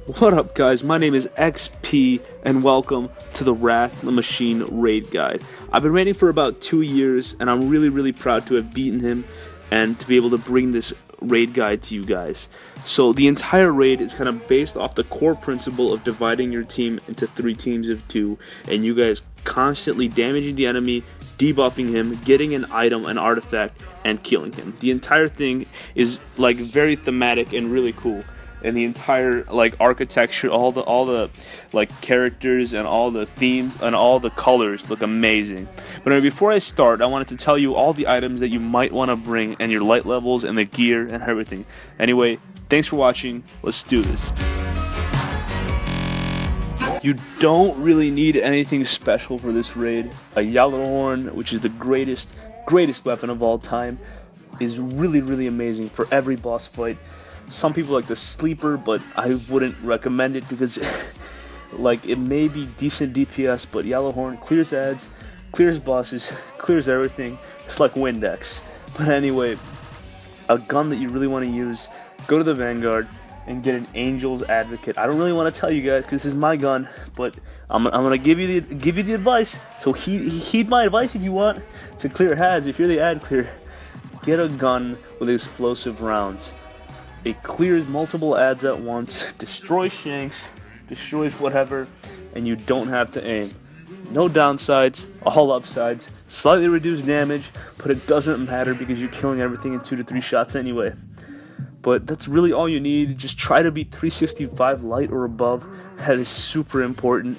What up, guys? My name is XP, and welcome to the Wrath of the Machine raid guide. I've been raiding for about 2 years, and I'm really proud to have beaten him and to be able to bring this raid guide to you guys. So the entire raid is kind of based off the core principle of dividing your team into 3 teams of 2, and you guys constantly damaging the enemy, debuffing him, getting an item, an artifact, and killing him. The entire thing is like very thematic and really cool. And the entire like architecture, all the like characters and all the themes and all the colors look amazing. But anyway, before I start, I wanted to tell you all the items that you might want to bring and your light levels and the gear and everything. Anyway, thanks for watching. Let's do this. You don't really need anything special for this raid. A Gjallarhorn, which is the greatest weapon of all time, is really amazing for every boss fight. Some people like the sleeper, but I wouldn't recommend it because like it may be decent DPS, but Gjallarhorn clears ads, clears bosses, clears everything. It's like Windex. But anyway, a gun that you really want to use, go to the Vanguard and get an Angel's Advocate. I don't really want to tell you guys because this is my gun, but I'm gonna give you the advice. So heed my advice if you want to clear ads. If you're the ad clear, get a gun with explosive rounds. It clears multiple ads at once, destroys shanks, destroys whatever, and you don't have to aim. No downsides, all upsides, slightly reduced damage, but it doesn't matter because you're killing everything in 2 to 3 shots anyway. But that's really all you need. Just try to beat 365 light or above. That is super important.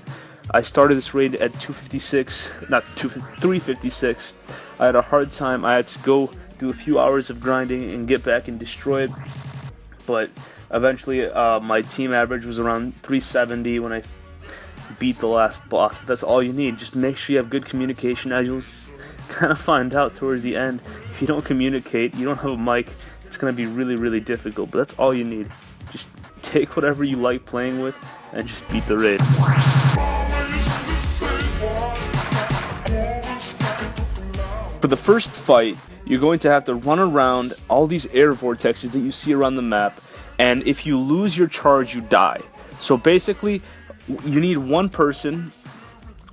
I started this raid at 356. I had a hard time. I had to go do a few hours of grinding and get back and destroy it. But eventually my team average was around 370 when I beat the last boss. That's all you need. Just make sure you have good communication, as you'll kind of find out towards the end. If you don't communicate, you don't have a mic, it's going to be really difficult. But that's all you need. Just take whatever you like playing with and just beat the raid. For the first fight, you're going to have to run around all these air vortexes that you see around the map, and if you lose your charge, you die. So basically, you need one person,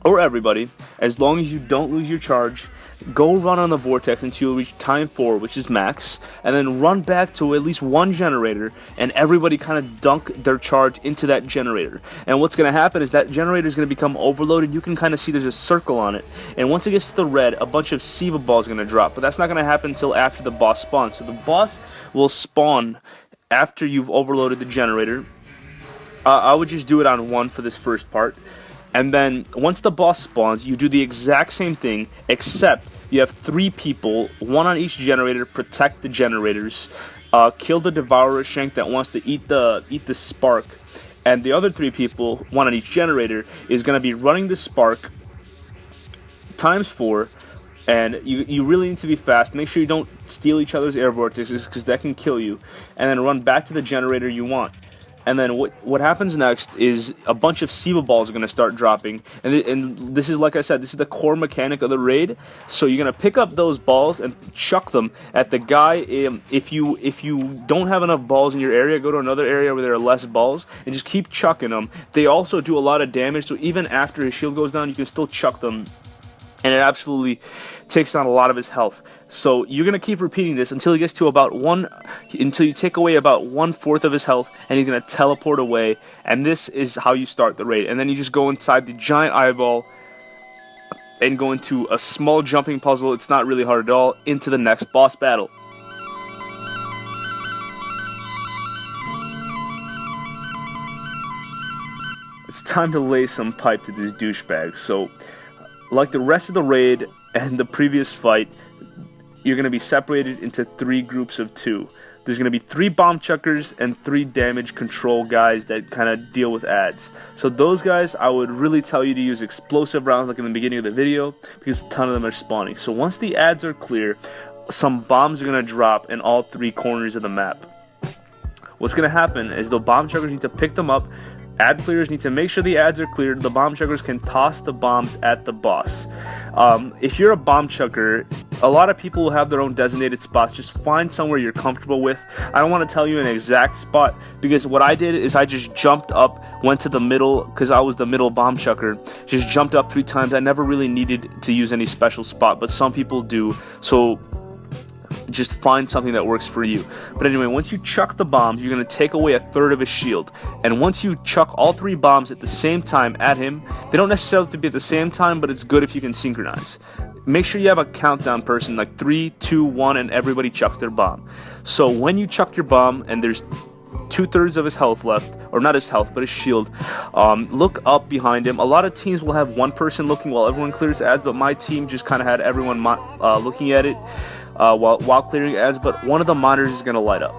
or everybody, as long as you don't lose your charge, go run on the vortex until you reach time 4, which is max, and then run back to at least one generator, and everybody kind of dunk their charge into that generator. And what's going to happen is that generator is going to become overloaded. You can kind of see there's a circle on it, and once it gets to the red, a bunch of Siva balls are going to drop, but that's not going to happen until after the boss spawns. So the boss will spawn after you've overloaded the generator. I would just do it on 1 for this first part. And then, once the boss spawns, you do the exact same thing, except you have 3 people, 1 on each generator, protect the generators, kill the Devourer Shank that wants to eat the spark, and the other 3 people, 1 on each generator, is going to be running the spark times 4, and you really need to be fast. Make sure you don't steal each other's air vortexes, because that can kill you, and then run back to the generator you want. And then what happens next is a bunch of Siva balls are going to start dropping. And this is, like I said, this is the core mechanic of the raid. So you're going to pick up those balls and chuck them at the guy. If you don't have enough balls in your area, go to another area where there are less balls and just keep chucking them. They also do a lot of damage, so even after his shield goes down, you can still chuck them. And it absolutely takes down a lot of his health. So you're going to keep repeating this until he gets to until you take away about 1/4 of his health, and he's going to teleport away. And this is how you start the raid. And then you just go inside the giant eyeball and go into a small jumping puzzle. It's not really hard at all. Into the next boss battle. It's time to lay some pipe to this douchebag. So, like the rest of the raid and the previous fight, you're going to be separated into 3 groups of 2. There's going to be 3 bomb chuckers and 3 damage control guys that kind of deal with ads. So those guys, I would really tell you to use explosive rounds like in the beginning of the video, because a ton of them are spawning. So once the ads are clear, some bombs are going to drop in all 3 corners of the map. What's going to happen is the bomb chuckers need to pick them up ad clearers need to make sure the ads are cleared. The bomb chuckers can toss the bombs at the boss. If you're a bomb chucker, a lot of people will have their own designated spots. Just find somewhere you're comfortable with. I don't want to tell you an exact spot, because what I did is I just jumped up, went to the middle, because I was the middle bomb chucker, just jumped up 3 times. I never really needed to use any special spot, but some people do, so just find something that works for you. But anyway, once you chuck the bombs, you're going to take away 1/3 of his shield. And once you chuck all 3 bombs at the same time at him, they don't necessarily have to be at the same time, but it's good if you can synchronize. Make sure you have a countdown person, like 3, 2, 1, and everybody chucks their bomb. So when you chuck your bomb and there's 2/3 of his health left, or not his health, but his shield, look up behind him. A lot of teams will have one person looking while everyone clears ads, but my team just kind of had everyone looking at it while clearing ads, but one of the monitors is going to light up.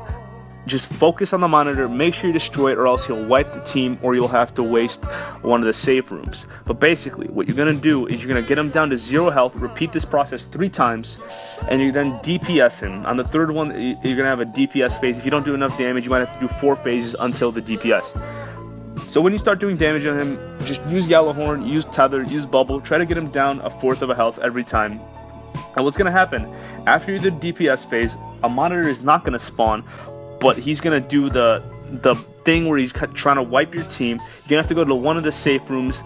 Just focus on the monitor, make sure you destroy it, or else he'll wipe the team, or you'll have to waste one of the safe rooms. But basically, what you're going to do is you're going to get him down to 0 health, repeat this process 3 times, and you then DPS him. On the 3rd one, you're going to have a DPS phase. If you don't do enough damage, you might have to do 4 phases until the DPS. So when you start doing damage on him, just use Gjallarhorn, use Tether, use Bubble, try to get him down 1/4 of a health every time. And what's going to happen, after you do the DPS phase, a monitor is not going to spawn, but he's going to do the thing where he's trying to wipe your team. You're going to have to go to one of the safe rooms.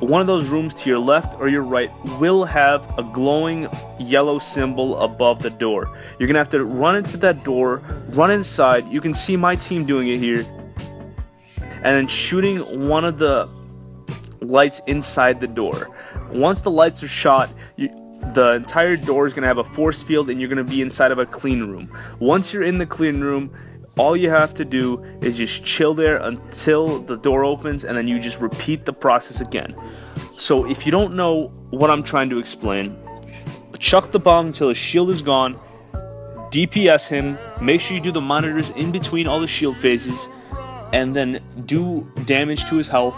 One of those rooms to your left or your right will have a glowing yellow symbol above the door. You're going to have to run into that door, run inside. You can see my team doing it here. And then shooting one of the lights inside the door. Once the lights are shot, the entire door is going to have a force field, and you're going to be inside of a clean room. Once you're in the clean room, all you have to do is just chill there until the door opens, and then you just repeat the process again. So if you don't know what I'm trying to explain, chuck the bomb until his shield is gone, DPS him, make sure you do the monitors in between all the shield phases, and then do damage to his health.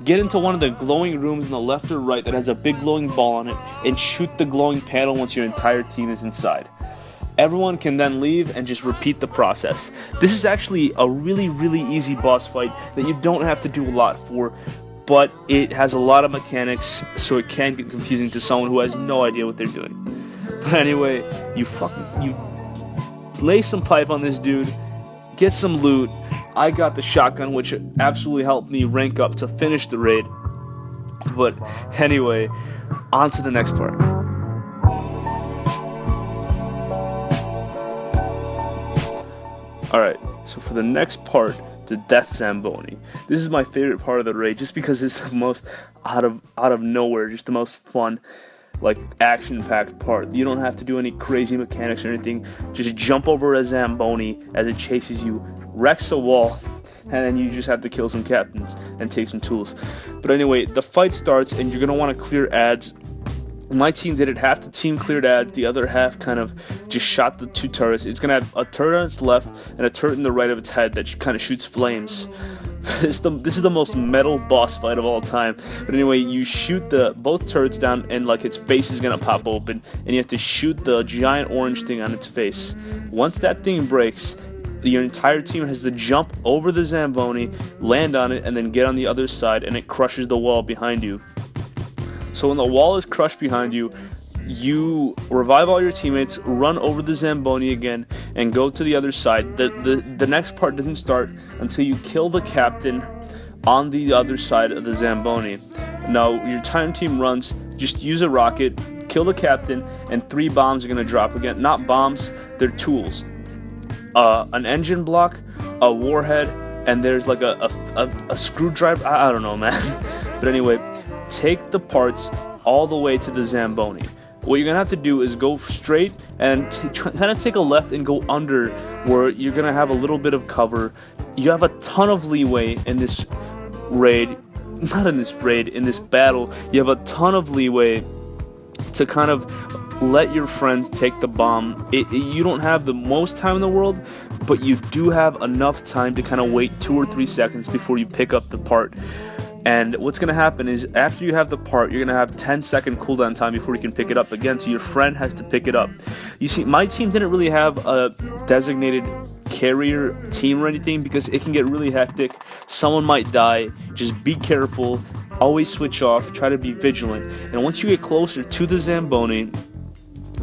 Get into one of the glowing rooms on the left or right that has a big glowing ball on it, and shoot the glowing panel once your entire team is inside. Everyone can then leave and just repeat the process. This is actually a really, really easy boss fight that you don't have to do a lot for, but it has a lot of mechanics, so it can get confusing to someone who has no idea what they're doing. But anyway, you lay some pipe on this dude, get some loot. I got the shotgun, which absolutely helped me rank up to finish the raid. But anyway, on to the next part. Alright, so for the next part, the Death Zamboni. This is my favorite part of the raid, just because it's the most out of nowhere, just the most fun, like action-packed part. You don't have to do any crazy mechanics or anything. Just jump over a Zamboni as it chases you, wrecks a wall, and then you just have to kill some captains and take some tools. But anyway, the fight starts, and you're gonna want to clear ads. My team did it. Half the team cleared ads, the other half kind of just shot the 2 turrets. It's gonna have a turret on its left and a turret in the right of its head that kind of shoots flames. This is the most metal boss fight of all time. But anyway, you shoot both turrets down, and like its face is gonna pop open, and you have to shoot the giant orange thing on its face. Once that thing breaks, your entire team has to jump over the Zamboni, land on it, and then get on the other side, and it crushes the wall behind you. So when the wall is crushed behind you, you revive all your teammates, run over the Zamboni again, and go to the other side. The next part doesn't start until you kill the captain on the other side of the Zamboni. Now, your time team runs, just use a rocket, kill the captain, and 3 bombs are going to drop again. Not bombs, they're tools. An engine block, a warhead, and there's like a screwdriver. I don't know, man. But anyway, take the parts all the way to the Zamboni. What you're gonna have to do is go straight and kind of take a left and go under, where you're gonna have a little bit of cover. You have a ton of leeway in this raid, in this battle. You have a ton of leeway to kind of let your friends take the bomb. You don't have the most time in the world, but you do have enough time to kind of wait 2 or 3 seconds before you pick up the part. And what's going to happen is, after you have the part, you're going to have 10-second cooldown time before you can pick it up again, so your friend has to pick it up. You see, my team didn't really have a designated carry your team or anything, because it can get really hectic. Someone might die. Just be careful. Always switch off. Try to be vigilant. And once you get closer to the Zamboni,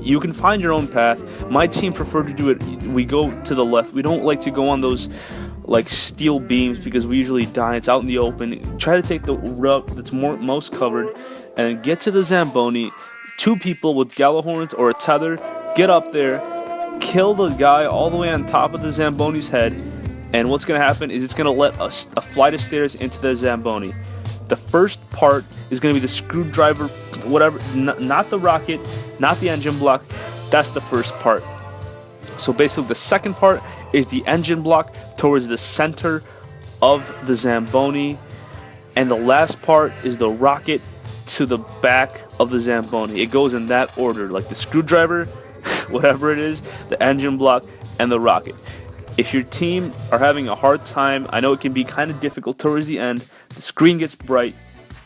you can find your own path. My team prefer to do it. We go to the left. We don't like to go on those like steel beams because we usually die. It's out in the open. Try to take the route that's most covered and get to the Zamboni. 2 people with Gjallarhorns or a tether, get up there, kill the guy all the way on top of the Zamboni's head, and what's going to happen is it's going to let a flight of stairs into the Zamboni. The first part is going to be the screwdriver, whatever, not the rocket, not the engine block. That's the first part. So basically the second part is the engine block towards the center of the Zamboni, and the last part is the rocket to the back of the Zamboni. It goes in that order, like the screwdriver, whatever it is, the engine block, and the rocket. If your team are having a hard time, I know it can be kind of difficult towards the end. The screen gets bright.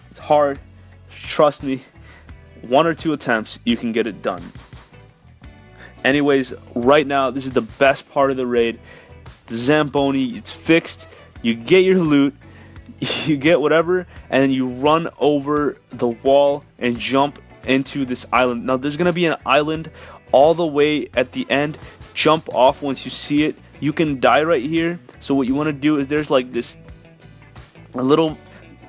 It's hard. Trust me, 1 or 2 attempts, you can get it done. Anyways, right now, this is the best part of the raid. The Zamboni, it's fixed. You get your loot. You get whatever, and then you run over the wall and jump into this island. Now, there's going to be an island all the way at the end. Jump off once you see it. You can die right here. So what you want to do is there's like a little,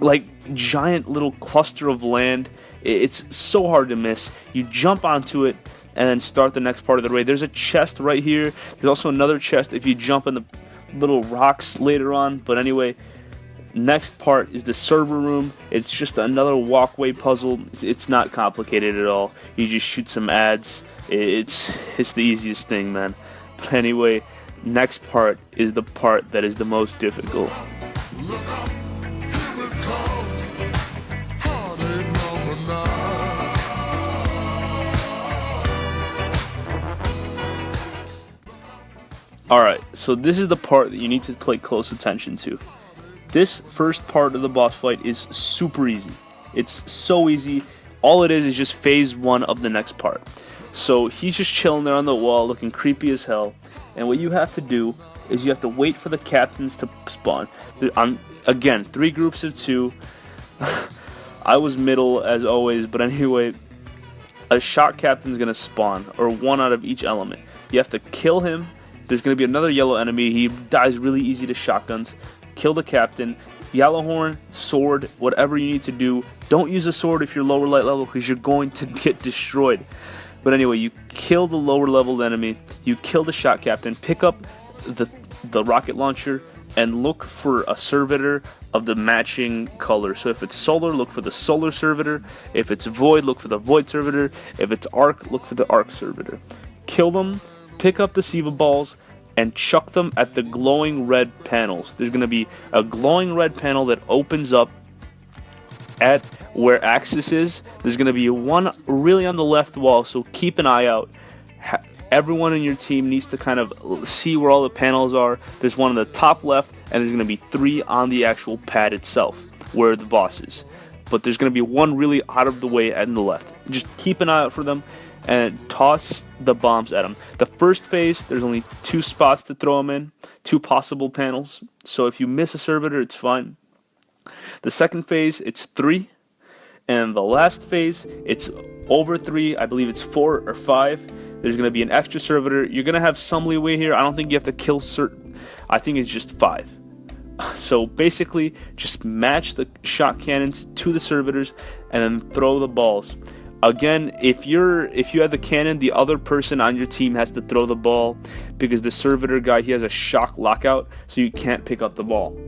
like, giant little cluster of land. It's so hard to miss. You jump onto it and then start the next part of the raid. There's a chest right here. There's also another chest if you jump in the little rocks later on. But anyway, next part is the server room. It's just another walkway puzzle. It's not complicated at all. You just shoot some ads. It's the easiest thing, man. But anyway, next part is the part that is the most difficult. Alright, so this is the part that you need to pay close attention to. This first part of the boss fight is super easy. It's so easy. All it is just phase 1 of the next part. So he's just chilling there on the wall looking creepy as hell. And what you have to do is you have to wait for the captains to spawn. Again, 3 groups of 2. I was middle as always, but anyway, a shot captain is going to spawn, or 1 out of each element. You have to kill him. There's going to be another yellow enemy. He dies really easy to shotguns. Kill the captain. Gjallarhorn, sword, whatever you need to do. Don't use a sword if you're lower light level because you're going to get destroyed. But anyway, you kill the lower level enemy. You kill the shot captain. Pick up the rocket launcher and look for a servitor of the matching color. So if it's solar, look for the solar servitor. If it's void, look for the void servitor. If it's arc, look for the arc servitor. Kill them. Pick up the Siva balls and chuck them at the glowing red panels. There's going to be a glowing red panel that opens up at where Aksis is. There's going to be one really on the left wall, so keep an eye out. Everyone in your team needs to kind of see where all the panels are. There's one on the top left, and there's going to be 3 on the actual pad itself, where the boss is. But there's going to be one really out of the way on the left. Just keep an eye out for them and toss the bombs at them. The first phase, there's only 2 spots to throw them in, 2 possible panels. So if you miss a servitor, it's fine. The second phase, it's 3. And the last phase, it's over 3. I believe it's 4 or 5. There's going to be an extra servitor. You're going to have some leeway here. I don't think you have to kill certain. I think it's just 5. So basically, just match the shot cannons to the servitors and then throw the balls. Again, if you have the cannon, the other person on your team has to throw the ball because the servitor guy, he has a shock lockout, so you can't pick up the ball.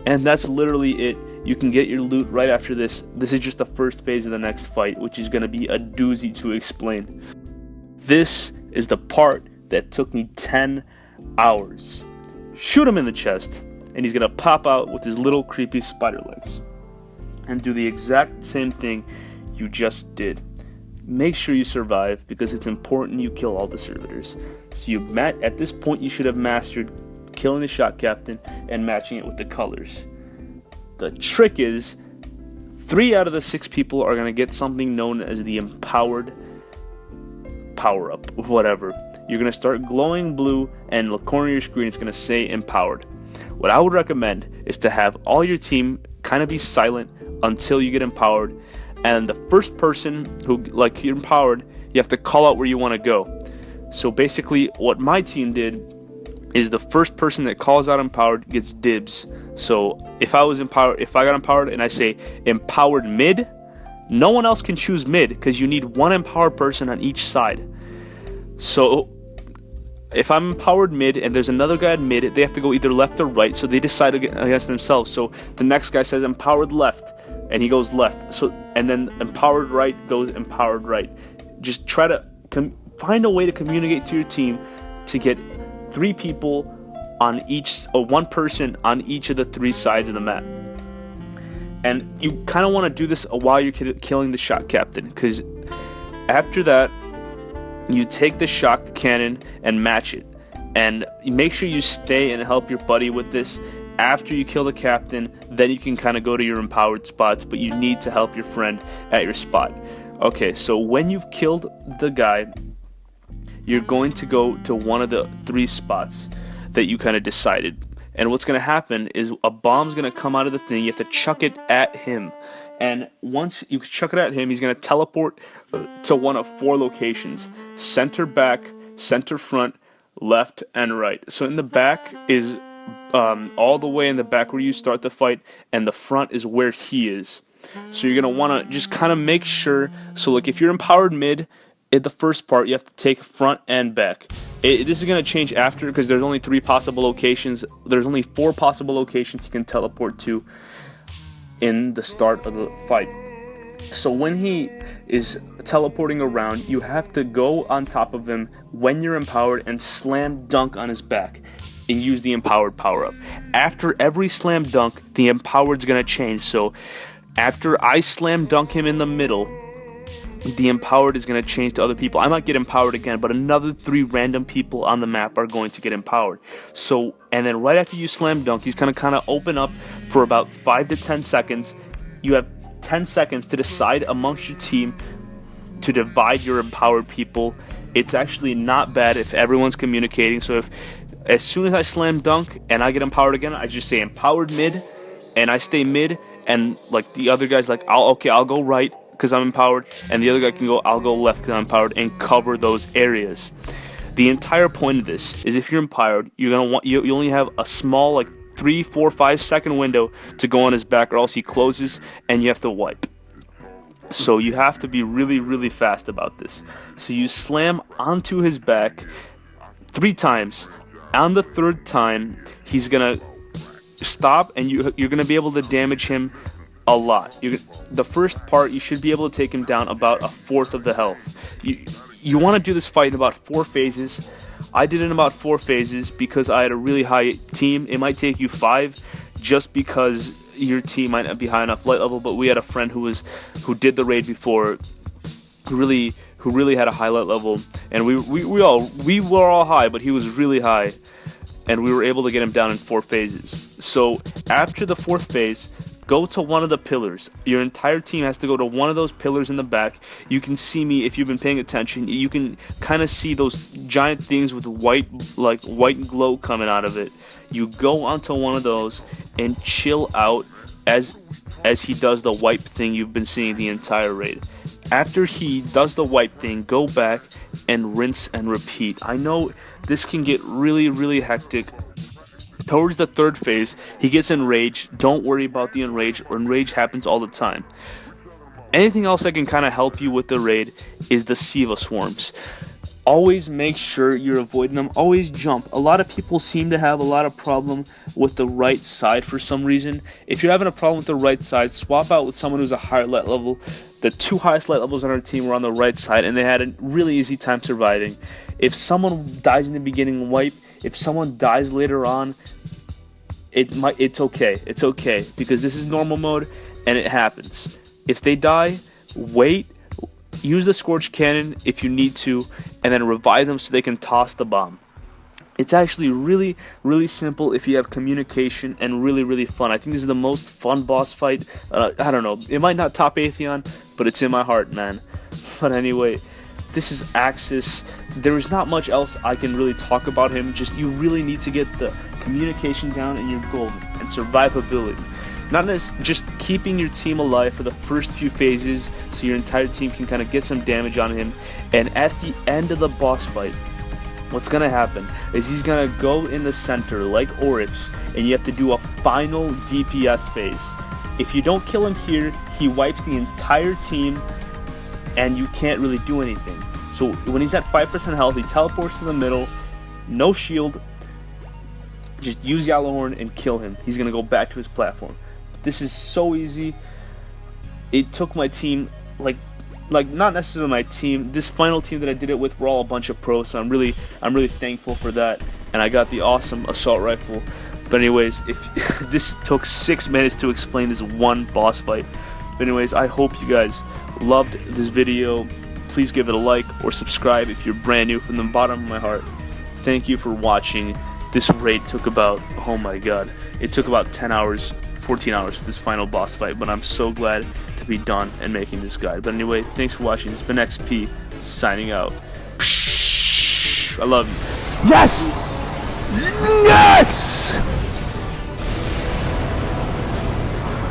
And that's literally it. You can get your loot right after this. This is just the first phase of the next fight, which is going to be a doozy to explain. This is the part that took me 10 hours. Shoot him in the chest, and he's going to pop out with his little creepy spider legs. And do the exact same thing you just did. Make sure you survive because it's important you kill all the servitors. So at this point you should have mastered killing the shot captain and matching it with the colors. The trick is 3 out of the 6 people are going to get something known as the empowered power up, whatever. You're going to start glowing blue, and in the corner of your screen it's going to say empowered. What I would recommend is to have all your team kind of be silent until you get empowered, and the first person who, like, you're empowered, you have to call out where you want to go. So basically what my team did is the first person that calls out empowered gets dibs. So if I got empowered and I say empowered mid, no one else can choose mid because you need one empowered person on each side. So if I'm empowered mid and there's another guy at mid, they have to go either left or right, so they decide against themselves. So the next guy says empowered left, and he goes left. So, and then empowered right goes empowered right. Just try to find a way to communicate to your team to get 3 people on each, or 1 person on each of the 3 sides of the map. And you kind of want to do this while you're killing the shot captain, because after that, you take the shot cannon and match it, and make sure you stay and help your buddy with this. After you kill the captain, then you can kind of go to your empowered spots, but you need to help your friend at your spot. Okay, so when you've killed the guy, you're going to go to one of the 3 spots that you kind of decided. And what's going to happen is a bomb's going to come out of the thing. You have to chuck it at him. And once you chuck it at him, he's going to teleport to one of 4 locations: center, back, center, front, left, and right. So in the back is all the way in the back where you start the fight, and the front is where he is. So you're going to want to just kind of make sure. So like if you're empowered mid, in the first part, you have to take front and back. This is going to change after, because there's only 3 possible locations. There's only 4 possible locations you can teleport to in the start of the fight. So when he is teleporting around, you have to go on top of him when you're empowered and slam dunk on his back and use the empowered power up. After every slam dunk, the empowered's going to change. So after I slam dunk him in the middle, the empowered is going to change to other people. I might get empowered again, but another 3 random people on the map are going to get empowered. So, and then right after you slam dunk, he's going to kind of open up for about 5 to 10 seconds. You have 10 seconds to decide amongst your team to divide your empowered people. It's actually not bad if everyone's communicating. So if, as soon as I slam dunk and I get empowered again, I just say empowered mid, and I stay mid, and like the other guy's like, I'll go right because I'm empowered, and the other guy can go, I'll go left because I'm empowered, and cover those areas. The entire point of this is if you're empowered, you're gonna want you only have a small, like 3, 4, 5 second window to go on his back, or else he closes and you have to wipe. So you have to be really, really fast about this. So you slam onto his back 3 times. On the 3rd time, he's gonna stop, and you're gonna be able to damage him a lot. The first part, you should be able to take him down about 1/4 of the health. You want to do this fight in about 4 phases. I did it in about 4 phases because I had a really high team. It might take you 5 just because your team might not be high enough light level, but we had a friend who did the raid before, who really had a high light level, and we were all high, but he was really high, and we were able to get him down in 4 phases. So after the 4th phase, go to one of the pillars. Your entire team has to go to one of those pillars in the back. You can see me if you've been paying attention. You can kind of see those giant things with white glow coming out of it. You go onto one of those and chill out as he does the wipe thing you've been seeing the entire raid. After he does the wipe thing, go back and rinse and repeat. I know this can get really, really hectic. Towards the 3rd phase, he gets enraged. Don't worry about the enrage. Enrage happens all the time. Anything else that can kind of help you with the raid is the Siva swarms. Always make sure you're avoiding them. Always jump. A lot of people seem to have a lot of problem with the right side for some reason. If you're having a problem with the right side, swap out with someone who's a higher light level. The 2 highest light levels on our team were on the right side, and they had a really easy time surviving. If someone dies in the beginning, wipe. If someone dies later on, it's okay. It's okay, because this is normal mode and it happens. If they die, wait, use the Scorch Cannon if you need to, and then revive them so they can toss the bomb. It's actually really, really simple if you have communication, and really, really fun. I think this is the most fun boss fight. I don't know, it might not top Atheon, but it's in my heart, man. But anyway, this is Aksis. There is not much else I can really talk about him. Just you really need to get the communication down and your gold and survivability. Not just keeping your team alive for the first few phases so your entire team can kind of get some damage on him. And at the end of the boss fight, what's going to happen is he's going to go in the center like Oryx, and you have to do a final DPS phase. If you don't kill him here, he wipes the entire team and you can't really do anything. So when he's at 5% health, he teleports to the middle, no shield, just use Gjallarhorn and kill him. He's going to go back to his platform. This is so easy. It took my team, like not necessarily my team. This final team that I did it with were all a bunch of pros, so I'm really thankful for that. And I got the awesome assault rifle. But anyways, if this took 6 minutes to explain this one boss fight. But anyways, I hope you guys loved this video. Please give it a like or subscribe if you're brand new. From the bottom of my heart, thank you for watching. This raid took about, oh my god, it took about 10 hours, 14 hours for this final boss fight, but I'm so glad to be done and making this guide. But anyway, thanks for watching. This has been XP signing out. I love you. Yes! Yes!